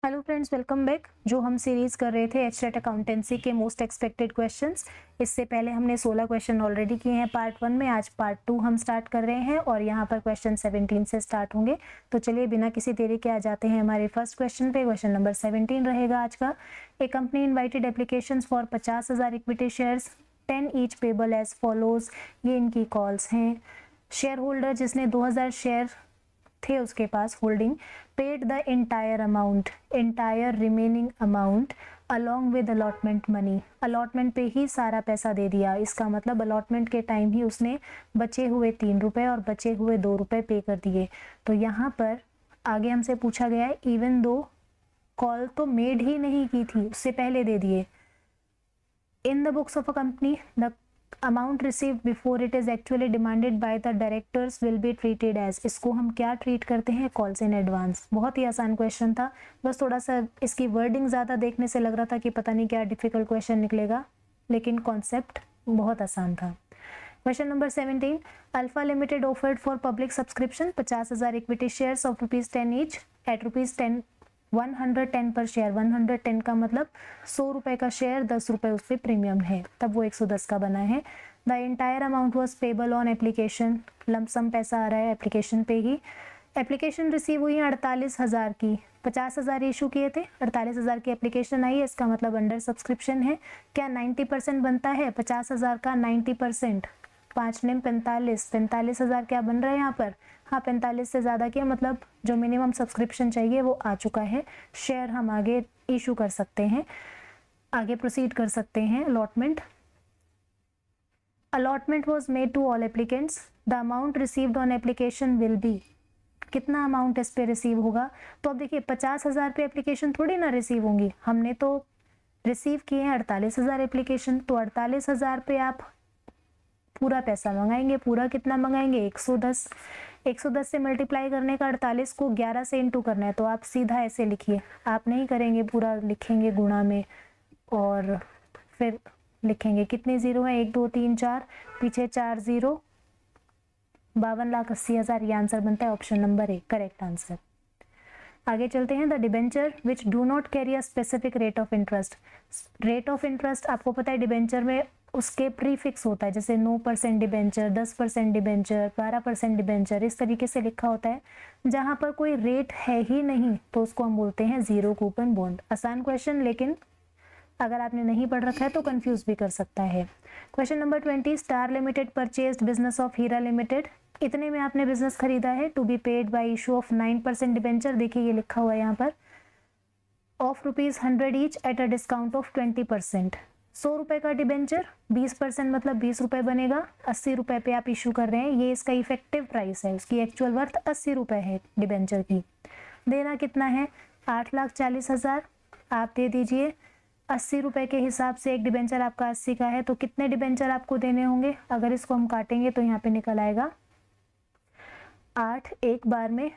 Hello friends, welcome back. जो हम series कर रहे थे एचटेट अकाउंटेंसी के मोस्ट एक्सपेक्टेड क्वेश्चंस, इससे पहले हमने 16 क्वेश्चन ऑलरेडी किए हैं पार्ट 1 में। आज पार्ट 2 हम स्टार्ट कर रहे हैं और यहाँ पर क्वेश्चन 17 से स्टार्ट होंगे। तो चलिए बिना किसी देरी के आ जाते हैं हमारे फर्स्ट क्वेश्चन पे। क्वेश्चन नंबर 17 रहेगा आज का। A company invited applications for 50,000 equity shares, 10 each payable as follows. ये इनकी कॉल्स हैं। शेयर होल्डर जिसने 2000 शेयर थे उसके पास holding, paid the entire remaining amount along with allotment money. Allotment पे ही सारा पैसा दे दिया। इसका मतलब अलॉटमेंट के टाइम ही उसने बचे हुए 3 रुपए और बचे हुए 2 रुपए पे कर दिए। तो यहाँ पर आगे हमसे पूछा गया है इवन दो कॉल तो मेड ही नहीं की थी, उससे पहले दे दिए। In the books of a company the amount receive before it is actually demanded by the directors will be treated as. इसको हम क्या ट्रीट करते हैं? Calls in advance. बहुत ही आसान क्वेश्चन था, बस थोड़ा सा इसकी वर्डिंग ज्यादा देखने से लग रहा था कि पता नहीं क्या डिफिकल्ट क्वेश्चन निकलेगा, लेकिन कॉन्सेप्ट बहुत आसान था। Question number 17, alpha limited offered for public subscription 50,000 equity shares of ₹10 each eight ₹10 110 पर शेयर। 110 का मतलब 100 रुपए का शेयर, 10 रुपए उस पर प्रीमियम है, तब वो 110 का बना है। The entire amount was payable on application. Lump sum पैसा आ रहा है एप्लीकेशन पे ही। एप्लीकेशन रिसीव हुई है 48,000 की। 50,000 इशू किए थे, 48,000 की एप्लीकेशन आई है, इसका मतलब अंडर सब्सक्रिप्शन है। क्या 90% बनता है 50,000 का? 90%, 5 ने 45, 45,000 क्या बन रहा है यहाँ पर? हाँ, 45 से ज़्यादा किया, मतलब जो मिनिमम सब्सक्रिप्शन चाहिए वो आ चुका है। शेयर हम आगे इशू कर सकते हैं, आगे प्रोसीड कर सकते हैं। Allotment was made to all applicants. The amount received on application will be. कितना अमाउंट इस पे रिसीव होगा? तो अब देखिए 50,000 पे एप्लीकेशन थोड़ी ना रिसीव होंगी, हमने तो रिसीव किए हैं 48,000 एप्लीकेशन। तो 48,000 पे आप पूरा पैसा मंगाएंगे। पूरा कितना मंगाएंगे? 110। 110 से मल्टीप्लाई करने का 48 को 11 से इंटू करना है, तो आप सीधा ऐसे लिखिए। आप नहीं करेंगे, पूरा लिखेंगे गुणा में और फिर लिखेंगे। कितने जीरो है? 1 2 3 4, पीछे 4 जीरो, 52,80,000। ये आंसर बनता है option number A, correct answer. आगे चलते हैं। The debenture which do not carry a specific rate of interest. Rate of interest आपको पता है डिबेंचर में उसके प्रीफिक्स होता है, जैसे 9% डिबेंचर, 10% डिबेंचर, 12% डिबेंचर, इस तरीके से लिखा होता है। जहां पर कोई रेट है ही नहीं तो उसको हम बोलते हैं जीरो कूपन बॉन्ड। आसान क्वेश्चन, लेकिन अगर आपने नहीं पढ़ रखा है तो कंफ्यूज भी कर सकता है। Question number 20, star limited purchased business of Heera limited. इतने में आपने बिजनेस खरीदा है to be paid by issue of 9% debenture. देखिए ये लिखा हुआ है यहाँ पर, of ₹100 each at a discount of 20%। 100 रुपए का डिबेंचर, 20% मतलब 20 रुपए बनेगा। 80 रुपए पे आप इशू कर रहे हैं, ये इसका इफेक्टिव प्राइस है, उसकी एक्चुअल वर्थ 80 रुपए है डिबेंचर की। देना कितना है? 8,40,000 आप दे दीजिए। 80 रुपए के हिसाब से एक डिबेंचर आपका 80 का है, तो कितने डिबेंचर आपको देने होंगे? अगर इसको हम काटेंगे तो यहाँ पे निकल आएगा 8 एक बार में,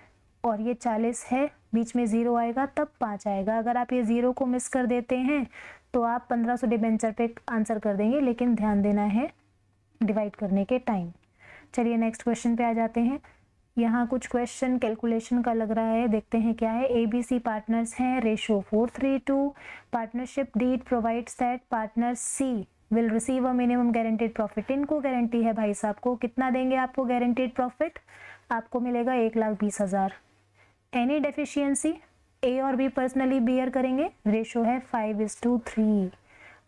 और ये 40 है, बीच में जीरो आएगा तब 5 आएगा। अगर आप ये जीरो को मिस कर देते हैं तो आप 1500 डिबेंचर पे आंसर कर देंगे, लेकिन ध्यान देना है डिवाइड करने के टाइम। चलिए नेक्स्ट क्वेश्चन पे आ जाते हैं। यहाँ कुछ क्वेश्चन कैलकुलेशन का लग रहा है, देखते हैं क्या है। ABC पार्टनर्स हैं, ratio 4:3:2। Partnership deed provides that partner C will receive a minimum guaranteed profit. इनको गारंटी है भाई साहब को, कितना देंगे आपको गारंटेड प्रॉफिट? आपको मिलेगा 1,20,000। एनी डेफिशिएंसी ए और बी पर्सनली बियर करेंगे। रेशो है 5:3।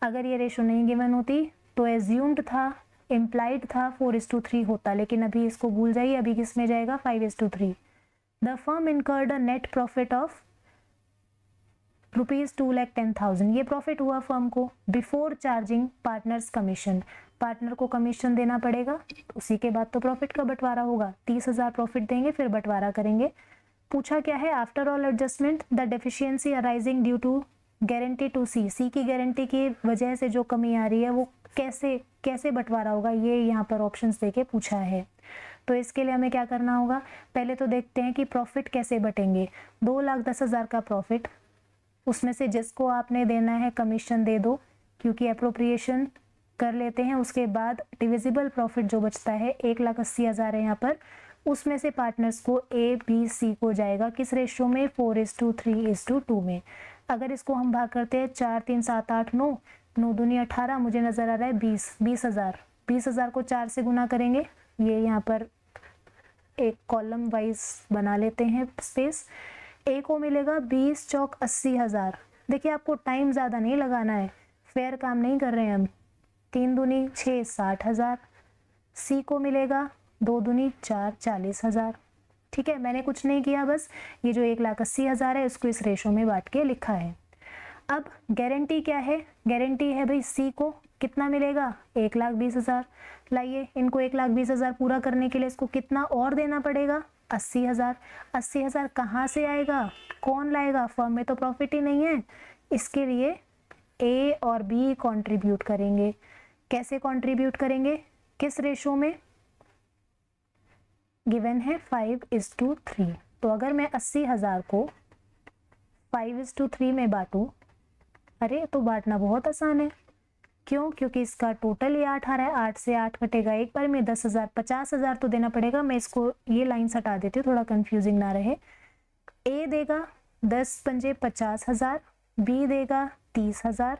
अगर ये रेशो नहीं गिवन होती तो एज्यूम्ड था, इम्प्लाइड था 4:3 होता, लेकिन अभी इसको भूल जाइए, अभी किस में जाएगा? 5:3। The firm incurred a net profit of ₹2,10,000। ये प्रॉफिट हुआ फर्म को before charging partners commission. Partner को कमीशन देना पड़ेगा, उसी के बाद तो प्रॉफिट का बंटवारा होगा। 30,000 प्रॉफिट देंगे, फिर बंटवारा करेंगे। पूछा क्या है? After all adjustment the deficiency arising due to guarantee to C की गारंटी की वजह से जो कमी आ रही है वो कैसे कैसे बंटवारा होगा, ये यहाँ पर ऑप्शंस देके पूछा है। तो इसके लिए हमें क्या करना होगा? पहले तो देखते हैं कि प्रॉफिट कैसे बटेंगे। 2,10,000 का प्रॉफिट, उसमें से जिसको आपने देना है कमीशन दे दो, क्योंकि अप्रोप्रिएशन कर लेते हैं। उसके बाद डिविजिबल प्रॉफिट जो बचता है 1,80,000 है यहाँ पर, उसमें से पार्टनर्स को ए बी सी को जाएगा किस रेशियो में, 4:3:2 में। अगर इसको हम भाग करते हैं 4 3 7 8 9, 9 दूनी 18, मुझे नज़र आ रहा है 20,000। 20,000 को 4 से गुना करेंगे, ये यहाँ पर एक कॉलम वाइज बना लेते हैं स्पेस। ए को मिलेगा 20 चौक 80,000। देखिए आपको टाइम ज़्यादा नहीं लगाना है, फेयर काम नहीं कर रहे हैं हम। 3 दूनी 6 60,000। सी को मिलेगा 2 दूनी 4 40,000। ठीक है, मैंने कुछ नहीं किया, बस ये जो 1,80,000 है इसको इस रेशो में बांट के लिखा है। अब गारंटी क्या है, गारंटी है भाई सी को कितना मिलेगा, 1,20,000। लाइए इनको 1,20,000 पूरा करने के लिए इसको कितना और देना पड़ेगा, 80,000। 80,000 कहाँ से आएगा, कौन लाएगा, फर्म में तो प्रॉफिट ही नहीं है। इसके लिए ए और बी कंट्रीब्यूट करेंगे। कैसे कंट्रीब्यूट करेंगे, किस रेशो में, गिवन है 5:3। तो अगर मैं 80,000 को 5:3 में बांटूं, अरे तो बांटना बहुत आसान है। क्यों, क्योंकि इसका टोटल ये 8 आ रहा है, 8 से 8 कटेगा एक बार में, 10,000 50,000 तो देना पड़ेगा। मैं इसको ये लाइन हटा देती हूँ थोड़ा कंफ्यूजिंग ना रहे। ए देगा 10 पंजे 50,000, बी देगा 30,000,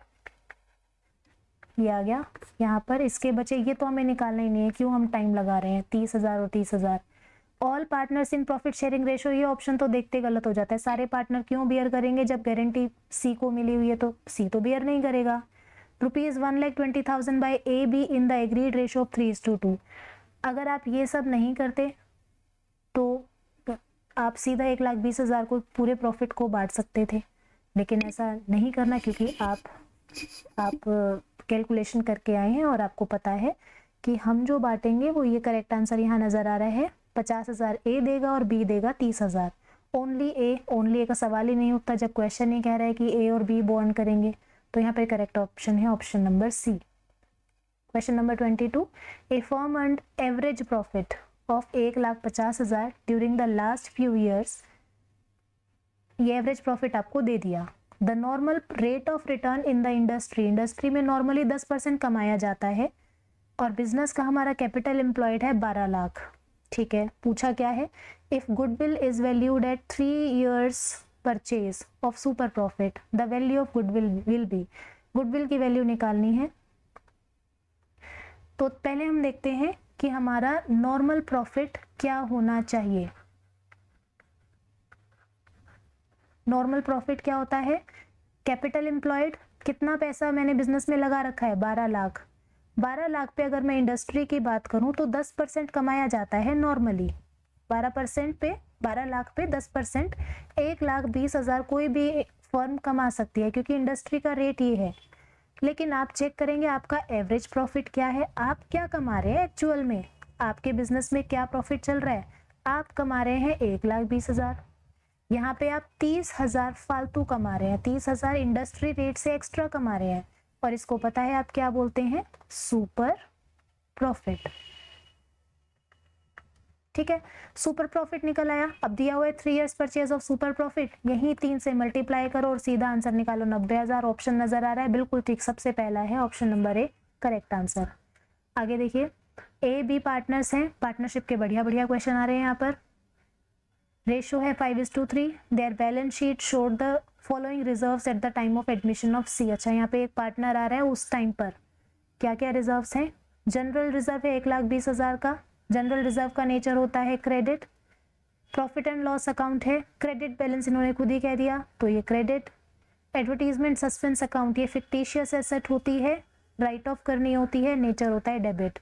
ये आ गया यहाँ पर। इसके बचे ये तो हमें निकालना ही नहीं है, क्यों हम टाइम लगा रहे हैं, 30,000 और 30,000। All partners in profit sharing ratio, ये ऑप्शन तो देखते गलत हो जाता है। सारे पार्टनर क्यों बियर करेंगे, जब गारंटी सी को मिली हुई है तो सी तो बियर नहीं करेगा। ₹1,20,000 by A B in the agreed ratio of 3:2। अगर आप ये सब नहीं करते तो आप सीधा 1,20,000 को पूरे प्रॉफिट को बांट सकते थे, लेकिन ऐसा नहीं करना, क्योंकि आप कैलकुलेशन करके आए हैं और आपको पता है कि हम जो बांटेंगे वो, ये करेक्ट आंसर यहाँ नज़र आ रहा है, 50,000 ए देगा और बी देगा 30,000। ओनली ए का सवाल ही नहीं उठता जब क्वेश्चन ही कह रहा है कि ए और बी बॉन्ड करेंगे। तो यहाँ पे करेक्ट ऑप्शन है option number C. Question number 22, a firm earned average profit of 1,50,000 during the last few years. ये एवरेज प्रॉफिट आपको दे दिया। The normal rate of return in the industry में नॉर्मली 10% कमाया जाता है, और बिजनेस का हमारा कैपिटल एम्प्लॉयड है 12 लाख। ठीक है, पूछा क्या है, if goodwill is valued at 3 years purchase of super profit, the value of goodwill will be. Goodwill की वैल्यू निकालनी है, तो पहले हम देखते हैं कि हमारा नॉर्मल प्रॉफिट क्या होना चाहिए। नॉर्मल प्रॉफिट क्या होता है, कैपिटल एम्प्लॉयड, कितना पैसा मैंने बिजनेस में लगा रखा है, 12 लाख। 12 लाख पे अगर मैं इंडस्ट्री की बात करूं तो 10% कमाया जाता है नॉर्मली। 12 लाख पे 10%, 1,20,000 कोई भी फर्म कमा सकती है, क्योंकि इंडस्ट्री का रेट ये है। लेकिन आप चेक करेंगे आपका एवरेज प्रॉफिट क्या है, आप क्या कमा रहे हैं एक्चुअल में, आपके बिजनेस में क्या प्रॉफिट चल रहा है। आप कमा रहे हैं 1,20,000, यहाँ पे आप 30,000 फालतू कमा रहे हैं, 30,000 इंडस्ट्री रेट से एक्स्ट्रा कमा रहे हैं, और इसको पता है आप क्या बोलते हैं, सुपर प्रॉफिट। ठीक है, सुपर प्रॉफिट निकल आया। अब दिया हुआ है 3 years purchase of super profit, यही 3 से मल्टीप्लाई करो और सीधा आंसर निकालो, 90,000। ऑप्शन नजर आ रहा है, बिल्कुल ठीक, सबसे पहला है option number A correct answer. आगे देखिए, ए बी पार्टनर्स हैं, पार्टनरशिप के बढ़िया बढ़िया क्वेश्चन आ रहे हैं यहाँ पर। रेशो है 5:3। Their balance sheet showed the following reserves at the time of admission of C. अच्छा, यहाँ पे एक पार्टनर आ रहा है, उस टाइम पर क्या क्या रिजर्व्स हैं। जनरल रिजर्व है 1,20,000 का, जनरल रिजर्व का नेचर होता है credit. Profit and loss account है, क्रेडिट बैलेंस इन्होंने खुद ही कह दिया, तो ये क्रेडिट। एडवर्टीजमेंट सस्पेंस अकाउंट, ये फिक्टिशियस एसेट होती है, राइट ऑफ करनी होती है, नेचर होता है debit.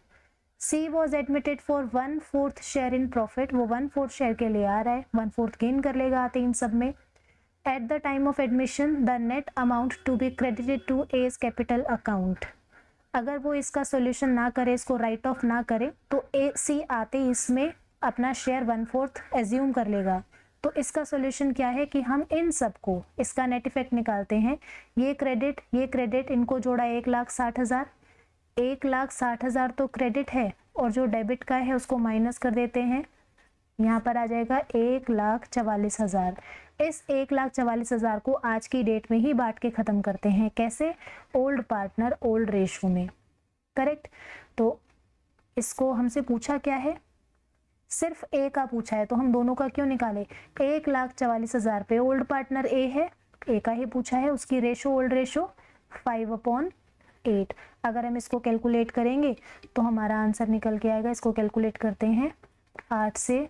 C was admitted for 1/4 share in profit, वो 1/4 शेयर के लिए आ रहा है, 1/4 गेन कर लेगा आते इन सब में। At the time of admission the net amount to be credited to as capital account. अगर वो इसका सोल्यूशन ना करे, इसको राइट ऑफ ना करे, तो ए सी आते इसमें अपना शेयर 1/4 एज्यूम कर लेगा। तो इसका सोल्यूशन क्या है कि हम इन सबको, इसका नेट इफेक्ट निकालते हैं। ये क्रेडिट इनको जोड़ा 1,60,000, 1,60,000 तो क्रेडिट है, और जो डेबिट का है उसको माइनस कर देते हैं, यहाँ पर आ जाएगा 1,44,000। इस 1,44,000 को आज की डेट में ही बांट के खत्म करते हैं, कैसे, ओल्ड पार्टनर ओल्ड रेशो में। करेक्ट, तो इसको हमसे पूछा क्या है, सिर्फ ए का पूछा है तो हम दोनों का क्यों निकाले, 1,44,000 पे ओल्ड पार्टनर ए है, ए का ही पूछा है, उसकी रेशो ओल्ड रेशो 5/8। अगर हम इसको कैलकुलेट करेंगे तो हमारा आंसर निकल के आएगा, इसको कैलकुलेट करते हैं, 8 से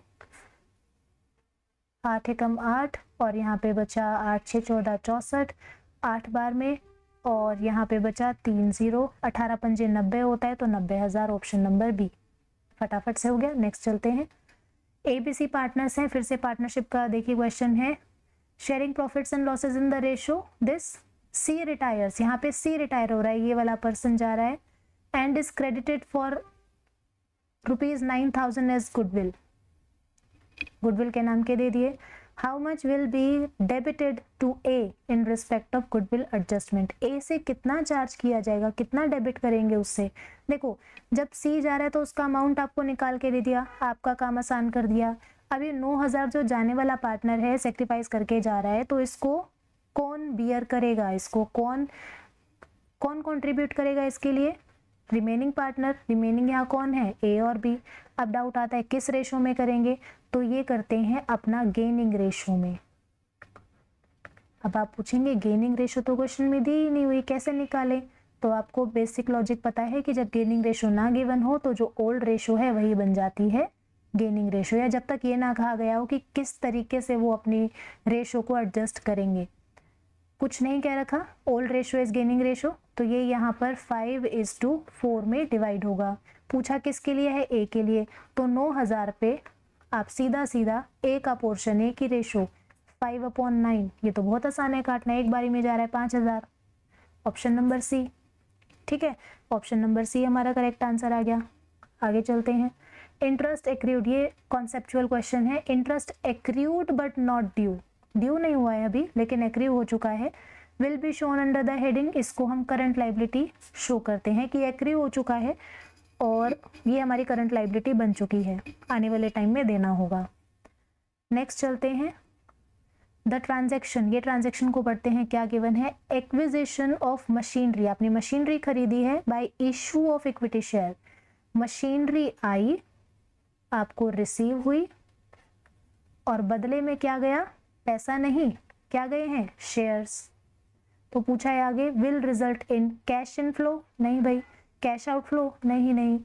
8 एकम 8 और यहाँ पे बचा 8 6 14 64, 8 बार में, और यहाँ पे बचा 3 0, 18 पंजे 90 होता है तो 90,000 ऑप्शन नंबर बी। फटाफट से हो गया। नेक्स्ट चलते हैं। एबीसी पार्टनर्स हैं, फिर से पार्टनरशिप का देखिए क्वेश्चन है, sharing profits and losses in the ratio this C retires, यहाँ पे सी रिटायर हो रहा है, ये वाला पर्सन जा रहा है, and is credited for ₹9,000 as goodwill, goodwill के नाम के दे दिए। How much will be debited to A in respect of goodwill adjustment, A से कितना चार्ज किया जाएगा, कितना डेबिट करेंगे उससे। देखो जब सी जा रहा है तो उसका अमाउंट आपको निकाल के दे दिया, आपका काम आसान कर दिया। अब ये 9,000 जो जाने वाला पार्टनर है, सेक्रीफाइस करके जा रहा है, तो इसको कौन बियर करेगा, इसको कौन कौन कंट्रीब्यूट करेगा इसके लिए, रिमेनिंग पार्टनर। रिमेनिंग यहाँ कौन है, ए और बी। अब डाउट आता है किस रेशो में करेंगे, तो ये करते हैं अपना गेनिंग रेशो में। अब आप पूछेंगे गेनिंग रेशो तो क्वेश्चन में दी ही नहीं हुई, कैसे निकालें, तो आपको बेसिक लॉजिक पता है कि जब गेनिंग रेशो ना गिवन हो तो जो ओल्ड रेशो है वही बन जाती है गेनिंग रेशो, या जब तक ये ना कहा गया हो कि किस तरीके से वो अपनी रेशो को एडजस्ट करेंगे। कुछ नहीं कह रखा, old ratio is gaining ratio, तो ये यहाँ पर 5:4 में डिवाइड होगा। पूछा किसके लिए है, ए के लिए, तो 9,000 पे आप सीधा सीधा ए का पोर्शन, ए की रेशो 5/9, ये तो बहुत आसान है काटना, एक बारी में जा रहा है 5,000, ऑप्शन नंबर सी। ठीक है, ऑप्शन नंबर सी हमारा करेक्ट आंसर आ गया। आगे चलते हैं। इंटरेस्ट एक्रूड, ये कॉन्सेप्चुअल क्वेश्चन है। Interest accrued but not due, due नहीं हुआ है अभी लेकिन एक्रू हो चुका है, will be shown under the heading, इसको हम करंट लाइबिलिटी शो करते हैं कि एक्रू हो चुका है और ये हमारी करंट लाइबिलिटी बन चुकी है, आने वाले टाइम में देना होगा। नेक्स्ट चलते हैं। द ट्रांजैक्शन, ये ट्रांजैक्शन को पढ़ते हैं, क्या गिवन है, एक्विजिशन ऑफ मशीनरी, आपने मशीनरी खरीदी है by issue of equity share, machinery आई, आपको रिसीव हुई और बदले में क्या गया, पैसा नहीं, क्या गए हैं, शेयर्स। तो पूछा है आगे, will result in cash inflow, नहीं भाई, कैश आउटफ्लो नहीं,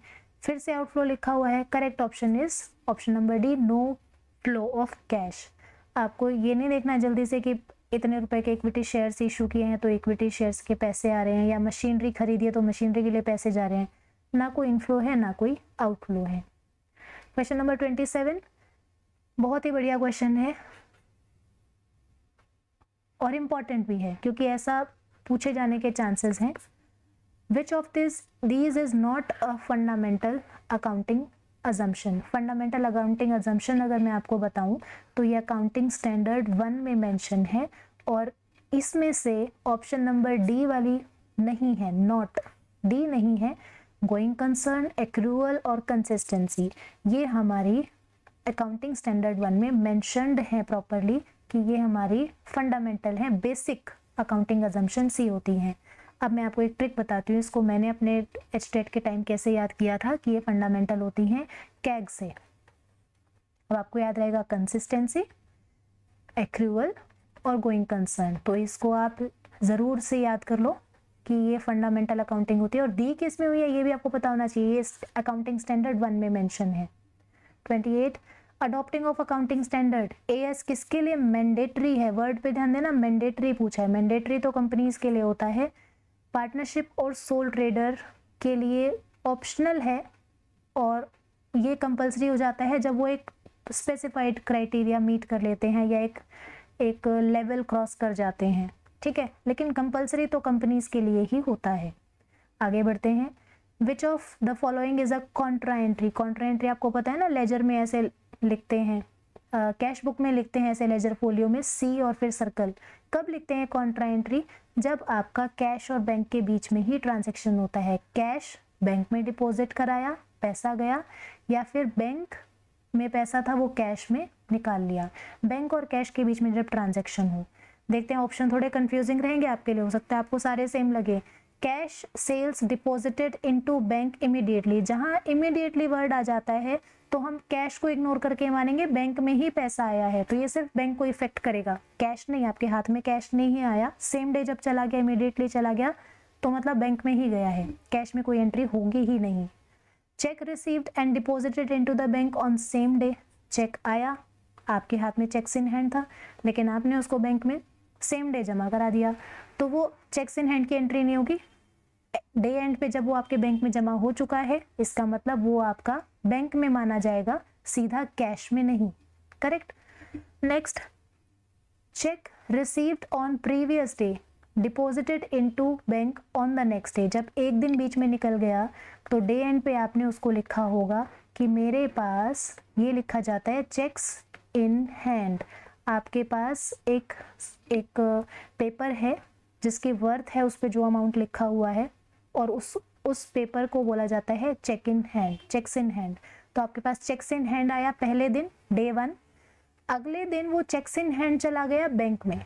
फिर से आउटफ्लो लिखा हुआ है। Correct option is option number D, no flow of cash. आपको ये नहीं देखना जल्दी से कि इतने रुपए के इक्विटी शेयर्स इशू किए हैं तो इक्विटी शेयर्स के पैसे आ रहे हैं, या मशीनरी खरीदी है तो मशीनरी के लिए पैसे जा रहे हैं, ना कोई इनफ्लो है ना कोई आउटफ्लो है। क्वेश्चन नंबर 27, बहुत ही बढ़िया क्वेश्चन है और इम्पॉर्टेंट भी है क्योंकि ऐसा पूछे जाने के चांसेस हैं। Which of these is not a fundamental accounting assumption, fundamental accounting assumption अगर मैं आपको बताऊं तो ये अकाउंटिंग स्टैंडर्ड 1 में मेंशन है और इसमें से ऑप्शन नंबर डी वाली नहीं है, नॉट डी नहीं है। गोइंग कंसर्न, एक्रूअल और कंसिस्टेंसी, ये हमारी अकाउंटिंग स्टैंडर्ड 1 में मेंशन्ड है प्रॉपरली कि ये हमारी फंडामेंटल है, बेसिक अकाउंटिंग अजम्पशन सी होती हैं। अब मैं आपको एक ट्रिक बताती हूँ, इसको मैंने अपने एचटेट के टाइम कैसे याद किया था कि ये फंडामेंटल होती हैं कैग से। अब आपको याद रहेगा कंसिस्टेंसी, एक्रूअल और गोइंग कंसर्न, तो इसको आप ज़रूर से याद कर लो कि ये फंडामेंटल अकाउंटिंग होती है। और डी किस में हुई है ये भी आपको पता होना चाहिए, ये अकाउंटिंग स्टैंडर्ड 1 में मेंशन है। 28, adopting of accounting standard, as किसके लिए मैंडेटरी है, वर्ड पे ध्यान देना, मैंडेटरी पूछा है। मैंडेटरी तो कंपनीज के लिए होता है, पार्टनरशिप और सोल ट्रेडर के लिए ऑप्शनल है और ये कंपलसरी हो जाता है जब वो एक स्पेसिफाइड क्राइटेरिया मीट कर लेते हैं या एक लेवल क्रॉस कर जाते हैं, ठीक है, लेकिन कंपलसरी तो कंपनीज के लिए ही होता है। आगे बढ़ते हैं। Which of the following is a Contra entry, Contra entry आपको पता है ना, लेजर में ऐसे लिखते हैं, कैश बुक में लिखते हैं ऐसे लेजर फोलियो में सी और फिर सर्कल। कब लिखते हैं कॉन्ट्रा एंट्री, जब आपका कैश और बैंक के बीच में ही ट्रांजैक्शन होता है, कैश बैंक में डिपॉजिट कराया, पैसा गया, या फिर बैंक में पैसा था वो कैश में निकाल लिया, बैंक और कैश के बीच में जब ट्रांजैक्शन हो। देखते हैं ऑप्शन थोड़े कंफ्यूजिंग रहेंगे आपके लिए, हो सकता है आपको सारे सेम लगे। Cash sales deposited into bank immediately, जहां इमीडिएटली वर्ड आ जाता है तो हम कैश को इग्नोर करके मानेंगे बैंक में ही पैसा आया है, तो ये सिर्फ बैंक को इफेक्ट करेगा, कैश नहीं, आपके हाथ में कैश नहीं आया, सेम डे जब चला गया, इमीडिएटली चला गया, तो मतलब बैंक में ही गया है, कैश में कोई एंट्री होगी ही नहीं। Cheque received and deposited into the bank on same day, cheque आया, आपके हाथ में चेक्स इन हैंड था, लेकिन आपने उसको बैंक में सेम डे जमा करा दिया, तो वो चेक्स इन हैंड की एंट्री नहीं होगी, डे एंड पे जब वो आपके बैंक में जमा हो चुका है, इसका मतलब वो आपका बैंक में माना जाएगा, सीधा कैश में नहीं। Correct. Next, check received on previous day deposited into bank on the next day, जब एक दिन बीच में निकल गया तो डे एंड पे आपने उसको लिखा होगा कि मेरे पास, ये लिखा जाता है चेक्स इन हैंड, आपके पास एक पेपर है जिसकी वर्थ है, उस पे जो अमाउंट लिखा हुआ है, और उस पेपर को बोला जाता है cheque in hand, cheques in hand. तो आपके पास चेक्स इन हैंड आया पहले दिन, डे 1, अगले दिन वो चेक्स इन हैंड चला गया बैंक में,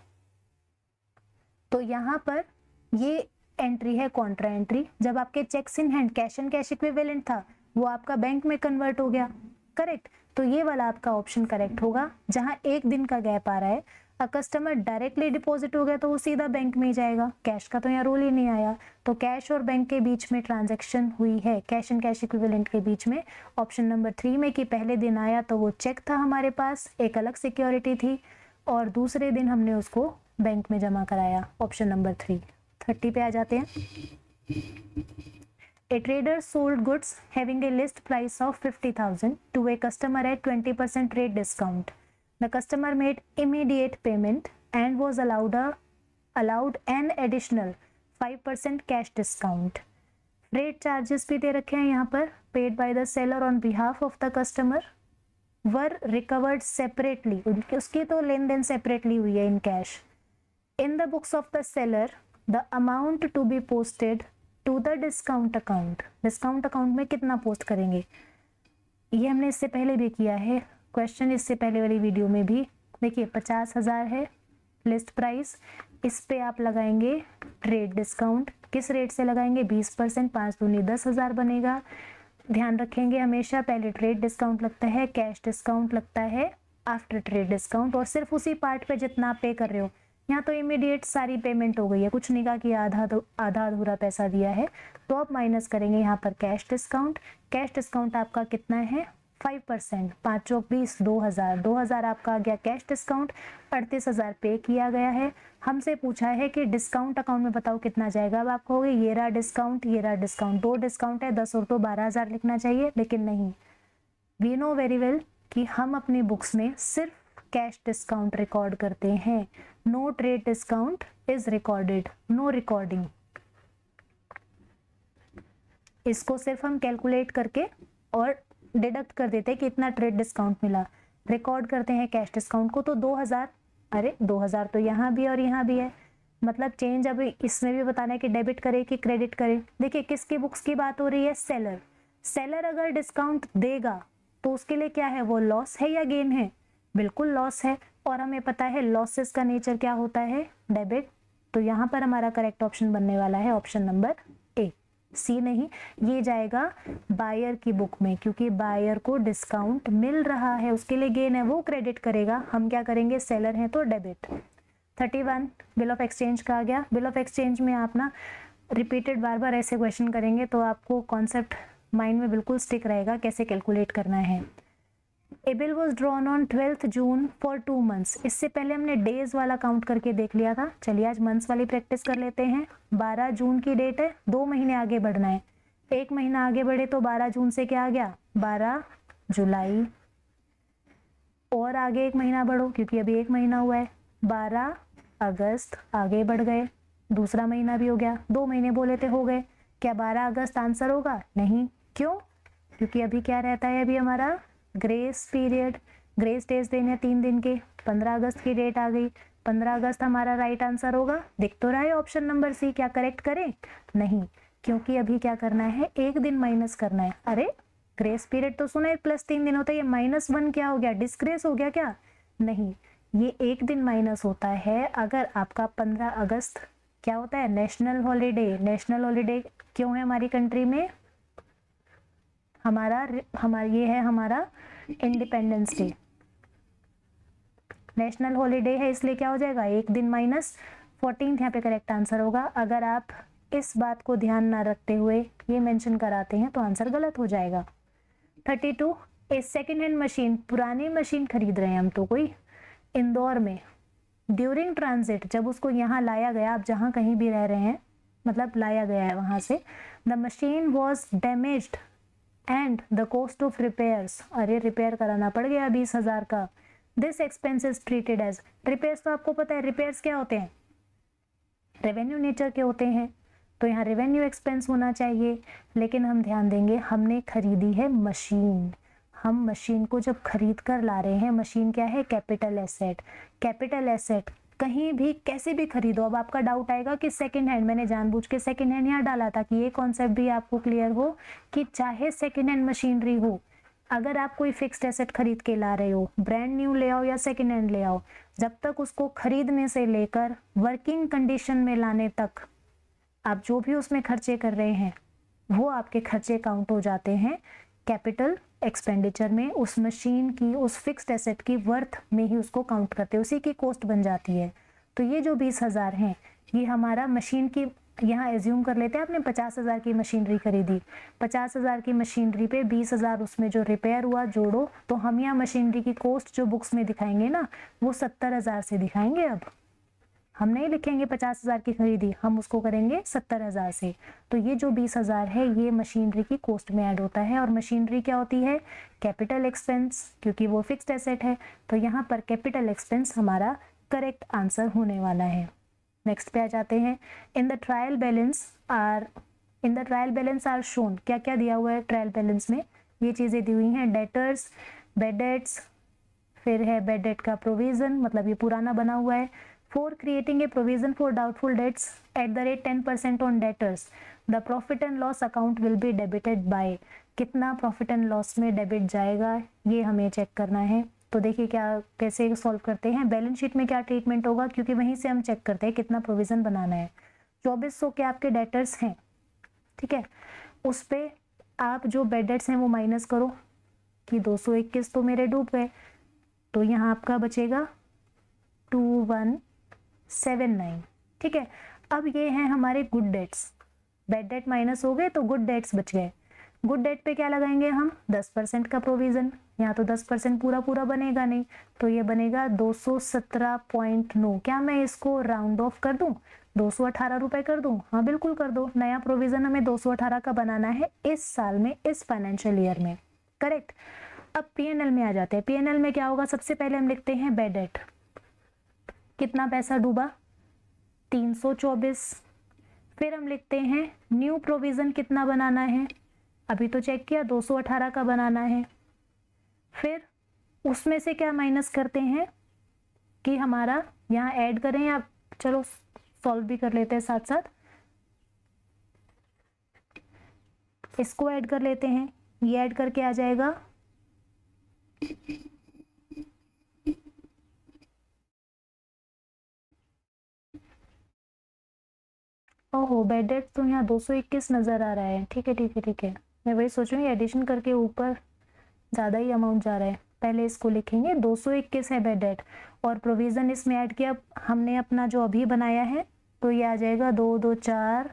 तो यहाँ पर ये एंट्री है कॉन्ट्रा एंट्री, जब आपके checks in hand cash and cash equivalent था, वो आपका बैंक में कन्वर्ट हो गया। करेक्ट। तो ये वाला आपका ऑप्शन करेक्ट होगा, जहां एक दिन का गैप आ रहा है, अ कस्टमर डायरेक्टली डिपॉजिट हो गया तो वो सीधा बैंक में ही जाएगा, कैश का तो यहाँ रोल ही नहीं आया, तो कैश और बैंक के बीच में ट्रांजैक्शन हुई है, कैश एंड कैश इक्विवेलेंट के बीच में, ऑप्शन नंबर 3 में, कि पहले दिन आया तो वो चेक था हमारे पास, एक अलग सिक्योरिटी थी, और दूसरे दिन हमने उसको बैंक में जमा कराया, ऑप्शन नंबर 3। 30 पे आ जाते हैं। A trader sold goods having a list price of 50,000 to a customer at 20% rate discount. The customer made immediate payment and was allowed an additional 5% cash discount. Freight charges भी दे रखे हैं यहाँ पर, paid by the seller on behalf of the customer were recovered separately. उसकी तो लेन then separately हुई है in cash. In the books of the seller, the amount to be posted to the discount account, discount account में कितना post करेंगे, ये हमने इससे पहले भी किया है क्वेश्चन, इससे पहले वाली वीडियो में भी। देखिए 50,000 है लिस्ट प्राइस, इस पे आप लगाएंगे ट्रेड डिस्काउंट, किस रेट से लगाएंगे, 20%, 5 दूनी 10,000 बनेगा। ध्यान रखेंगे हमेशा पहले ट्रेड डिस्काउंट लगता है, कैश डिस्काउंट लगता है आफ्टर ट्रेड डिस्काउंट, और सिर्फ उसी पार्ट पे जितना आप पे कर रहे हो, यहाँ तो इमीडिएट सारी पेमेंट हो गई है, कुछ नहीं कहा कि आधा अधूरा पैसा दिया है, तो आप माइनस करेंगे यहाँ पर कैश डिस्काउंट। कैश डिस्काउंट आपका कितना है, 5%, 5 चौक 20, 2,000 आपका आ गया कैश डिस्काउंट, 38,000 पे किया गया है। हमसे पूछा है कि डिस्काउंट अकाउंट में बताओ कितना जाएगा, अब आप कहोगे ये रहा डिस्काउंट, ये रहा डिस्काउंट, 2 डिस्काउंट है, 10 और तो 12,000 लिखना चाहिए, लेकिन नहीं, वी नो वेरी वेल कि हम अपनी बुक्स में सिर्फ कैश डिस्काउंट रिकॉर्ड करते हैं, no trade discount is recorded, no recording. इसको सिर्फ हम कैलकुलेट करके और डिडक्ट कर देते हैं कि इतना ट्रेड डिस्काउंट मिला, रिकॉर्ड करते हैं कैश डिस्काउंट को, तो 2,000, अरे 2,000 तो यहाँ भी और यहाँ भी है, मतलब चेंज अब इसमें भी बताना है कि डेबिट करे कि क्रेडिट करे। देखिए किसकी बुक्स की बात हो रही है, सेलर। सेलर अगर डिस्काउंट देगा तो उसके लिए क्या है, वो लॉस है या गेन है, बिल्कुल लॉस है, और हमें पता है लॉसेस का नेचर क्या होता है, डेबिट। तो यहाँ पर हमारा करेक्ट ऑप्शन बनने वाला है ऑप्शन नंबर ए, सी नहीं, ये जाएगा बायर की बुक में, क्योंकि बायर को डिस्काउंट मिल रहा है, उसके लिए गेन है, वो क्रेडिट करेगा, हम क्या करेंगे, सेलर हैं तो डेबिट। 31 बिल ऑफ एक्सचेंज का आ गया। बिल ऑफ एक्सचेंज में आप ना रिपीटेड बार बार ऐसे क्वेश्चन करेंगे तो आपको कॉन्सेप्ट माइंड में बिल्कुल स्टिक रहेगा कैसे कैलकुलेट करना है। A bill was drawn on 12th June for 2 months। इससे पहले हमने डेज वाला काउंट करके देख लिया था, चलिए आज मंथ्स वाली प्रैक्टिस कर लेते हैं। 12 जून की डेट है, 2 महीने आगे बढ़ना है, 1 महीना आगे बढ़े तो 12 जून से क्या आ गया, 12 जुलाई, और आगे 1 महीना बढ़ो क्योंकि अभी 1 महीना हुआ है, 12 अगस्त, आगे बढ़ गए, दूसरा महीना भी हो गया, 2 महीने बोले थे हो गए। क्या 12 अगस्त आंसर होगा, नहीं, क्यों, क्योंकि अभी क्या रहता है, अभी हमारा ग्रेस पीरियड, ग्रेस डेज देने 3 दिन के, 15 अगस्त की डेट आ गई, 15 अगस्त हमारा राइट आंसर होगा। दिख तो रहा है ऑप्शन नंबर सी, क्या करेक्ट करें, नहीं, क्योंकि अभी क्या करना है, 1 दिन माइनस करना है। अरे ग्रेस पीरियड तो सुना है +3 दिन होता है, ये -1 क्या हो गया, डिस्ग्रेस हो गया क्या, नहीं, ये 1 दिन माइनस होता है अगर आपका 15 अगस्त क्या होता है? National holiday. नेशनल हॉलीडे क्यों है हमारी कंट्री में? हमारा ये है हमारा इंडिपेंडेंस डे। नेशनल हॉलीडे है इसलिए क्या हो जाएगा? एक दिन माइनस 14 यहाँ पे करेक्ट आंसर होगा। अगर आप इस बात को ध्यान ना रखते हुए ये मेंशन कराते हैं तो आंसर गलत हो जाएगा। 32 ए सेकेंड हैंड मशीन, पुरानी मशीन खरीद रहे हैं हम तो कोई, इंदौर में ड्यूरिंग ट्रांजिट, जब उसको यहाँ लाया गया, आप जहाँ कहीं भी रह रहे हैं मतलब लाया गया है वहाँ से, the machine was damaged and the cost of repairs, अरे रिपेयर कराना पड़ गया 20,000 का। This expense is treated as, repairs तो आपको पता है रिपेयर्स क्या होते हैं? रेवेन्यू नेचर के होते हैं, तो यहाँ रेवेन्यू एक्सपेंस होना चाहिए। लेकिन हम ध्यान देंगे हमने खरीदी है मशीन, हम मशीन को जब खरीद कर ला रहे हैं, मशीन क्या है? Capital asset. कैपिटल एसेट कहीं भी कैसे भी खरीदो। अब आपका डाउट आएगा कि सेकंड हैंड, मैंने जानबूझ के सेकंड हैंड यहाँ डाला था कि ये कॉन्सेप्ट भी आपको क्लियर हो कि चाहे सेकंड हैंड मशीनरी हो, अगर आप कोई फिक्स्ड एसेट खरीद के ला रहे हो, ब्रांड न्यू ले आओ या सेकंड हैंड ले आओ, जब तक उसको खरीदने से लेकर वर्किंग कंडीशन में लाने तक आप जो भी उसमें खर्चे कर रहे हैं वो आपके खर्चे काउंट हो जाते हैं कैपिटल एक्सपेंडिचर में। उस मशीन की, उस फिक्स्ड एसेट की वर्थ में ही उसको काउंट करते हैं, उसी की कॉस्ट बन जाती है। तो ये जो 20,000 हैं ये हमारा मशीन की, यहाँ एज्यूम कर लेते हैं आपने 50,000 की मशीनरी खरीदी, 50,000 की मशीनरी पे 20,000 उसमें जो रिपेयर हुआ जोड़ो, तो हम यहाँ मशीनरी की कॉस्ट जो बुक्स में दिखाएंगे ना वो 70,000 से दिखाएंगे। अब हम नहीं लिखेंगे 50,000 की खरीदी, हम उसको करेंगे 70,000 से। तो ये जो 20,000 है ये मशीनरी की कॉस्ट में ऐड होता है। और मशीनरी क्या होती है? कैपिटल एक्सपेंस, क्योंकि वो फिक्स्ड एसेट है। तो यहाँ पर कैपिटल एक्सपेंस हमारा करेक्ट आंसर होने वाला है। नेक्स्ट पे आ जाते हैं। In the trial balance are shown, क्या क्या दिया हुआ है ट्रायल बैलेंस में? ये चीज़ें दी हुई हैं, डेटर्स, बेड डेट्स, फिर है बेड डेट का प्रोविजन, मतलब ये पुराना बना हुआ है। For creating a provision for doubtful debts at the rate 10% on debtors, the profit and loss account will be debited by, कितना प्रॉफिट एंड लॉस में डेबिट जाएगा ये हमें चेक करना है। तो देखिए क्या कैसे सॉल्व करते हैं। बैलेंस शीट में क्या ट्रीटमेंट होगा, क्योंकि वहीं से हम चेक करते हैं कितना प्रोविजन बनाना है। 2400 के आपके डेटर्स हैं, ठीक है, उस पे आप जो बेड डेट्स हैं वो माइनस करो कि 221 तो मेरे डूब गए, तो यहाँ आपका बचेगा 2179, ठीक है। अब ये हैं हमारे good debts, bad debt minus हो गए तो गुड डेट्स बच गए। गुड डेट पे क्या लगाएंगे हम? 10% का प्रोविजन, यहाँ तो 10% पूरा पूरा बनेगा नहीं, तो ये बनेगा 217.9। क्या मैं इसको राउंड ऑफ कर दूं, 218 रुपए कर दूं? हाँ बिल्कुल कर दो। नया प्रोविजन हमें 218 का बनाना है इस साल में, इस फाइनेंशियल ईयर में, करेक्ट। अब पीएनएल में आ जाते हैं। पीएनएल में क्या होगा? सबसे पहले हम लिखते हैं बेड डेट, कितना पैसा डूबा? 324। फिर हम लिखते हैं न्यू प्रोविजन कितना बनाना है, अभी तो चेक किया 218 का बनाना है। फिर उसमें से क्या माइनस करते हैं कि हमारा यहाँ ऐड करें, या चलो सॉल्व भी कर लेते हैं साथ साथ, इसको ऐड कर लेते हैं। ये ऐड करके आ जाएगा ओहो, बेड डेट तो यहाँ 221 नज़र आ रहा है, ठीक है ठीक है ठीक है। मैं वही सोच रही हूँ एडिशन करके ऊपर ज़्यादा ही अमाउंट जा रहा है। पहले इसको लिखेंगे 221 है बेड डेट, और प्रोविज़न इसमें ऐड किया हमने अपना जो अभी बनाया है, तो ये आ जाएगा 2 2 4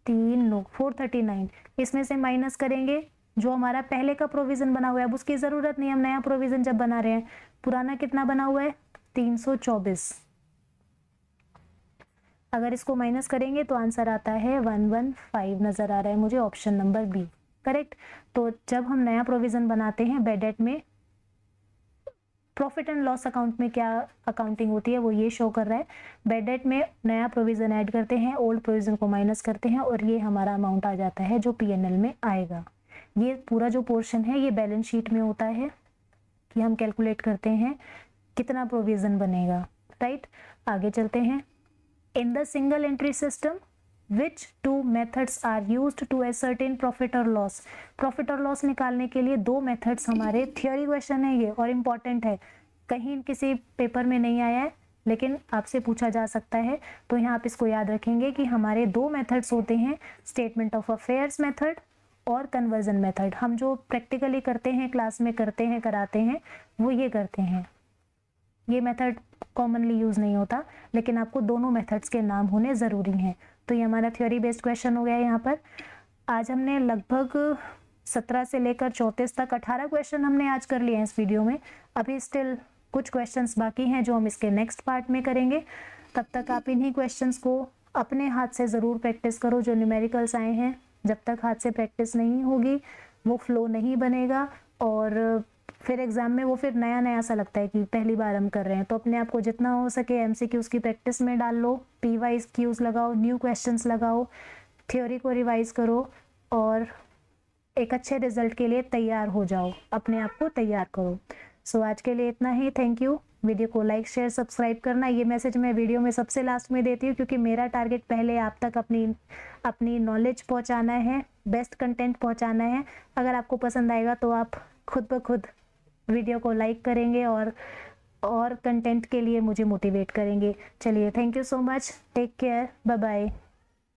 3 9 439। इसमें से माइनस करेंगे जो हमारा पहले का प्रोविज़न बना हुआ है, अब उसकी ज़रूरत नहीं, हम नया प्रोविज़न जब बना रहे हैं। पुराना कितना बना हुआ है? 324। अगर इसको माइनस करेंगे तो आंसर आता है 115 नज़र आ रहा है मुझे, ऑप्शन नंबर बी, करेक्ट। तो जब हम नया प्रोविज़न बनाते हैं बेड डेट में, प्रॉफिट एंड लॉस अकाउंट में क्या अकाउंटिंग होती है वो ये शो कर रहा है। बेड डेट में नया प्रोविज़न ऐड करते हैं, ओल्ड प्रोविज़न को माइनस करते हैं, और ये हमारा अमाउंट आ जाता है जो पीएनएल में आएगा। ये पूरा जो पोर्शन है ये बैलेंस शीट में होता है कि हम कैलकुलेट करते हैं कितना प्रोविज़न बनेगा, राइट। आगे चलते हैं। In the single entry system, which two methods are used to ascertain profit or loss? Profit और loss निकालने के लिए दो methods हमारे, थियोरी क्वेश्चन है ये और इम्पॉर्टेंट है, कहीं किसी पेपर में नहीं आया है, लेकिन आपसे पूछा जा सकता है। तो यहाँ आप इसको याद रखेंगे कि हमारे 2 मेथड्स होते हैं, स्टेटमेंट ऑफ अफेयर्स मेथड और कन्वर्जन मेथड। हम जो प्रैक्टिकली करते हैं, क्लास में करते हैं, कराते हैं, वो ये करते हैं। ये मेथड कॉमनली यूज़ नहीं होता, लेकिन आपको दोनों मेथड्स के नाम होने ज़रूरी हैं। तो ये हमारा थ्योरी बेस्ड क्वेश्चन हो गया। यहाँ पर आज हमने लगभग 17 से लेकर 34 तक 18 क्वेश्चन हमने आज कर लिए हैं इस वीडियो में। अभी स्टिल कुछ क्वेश्चंस बाकी हैं जो हम इसके नेक्स्ट पार्ट में करेंगे। तब तक आप इन्हीं क्वेश्चंस को अपने हाथ से ज़रूर प्रैक्टिस करो जो न्यूमेरिकल्स आए हैं। जब तक हाथ से प्रैक्टिस नहीं होगी वो फ्लो नहीं बनेगा, और फिर एग्ज़ाम में वो फिर नया नया सा लगता है कि पहली बार हम कर रहे हैं। तो अपने आप को जितना हो सके एमसीक्यूज़ की प्रैक्टिस में डाल लो, पी वाइज क्यूज़ लगाओ, न्यू क्वेश्चंस लगाओ, थ्योरी को रिवाइज करो और एक अच्छे रिजल्ट के लिए तैयार हो जाओ, अपने आप को तैयार करो। सो आज के लिए इतना ही। Thank you. वीडियो को लाइक शेयर सब्सक्राइब करना। ये मैसेज मैं वीडियो में सबसे लास्ट में देती हूँ क्योंकि मेरा टारगेट पहले आप तक अपनी नॉलेज पहुँचाना है, बेस्ट कंटेंट पहुँचाना है। अगर आपको पसंद आएगा तो आप खुद ब खुद वीडियो को लाइक करेंगे और कंटेंट के लिए मुझे मोटिवेट करेंगे। चलिए, thank you so much, take care, bye bye.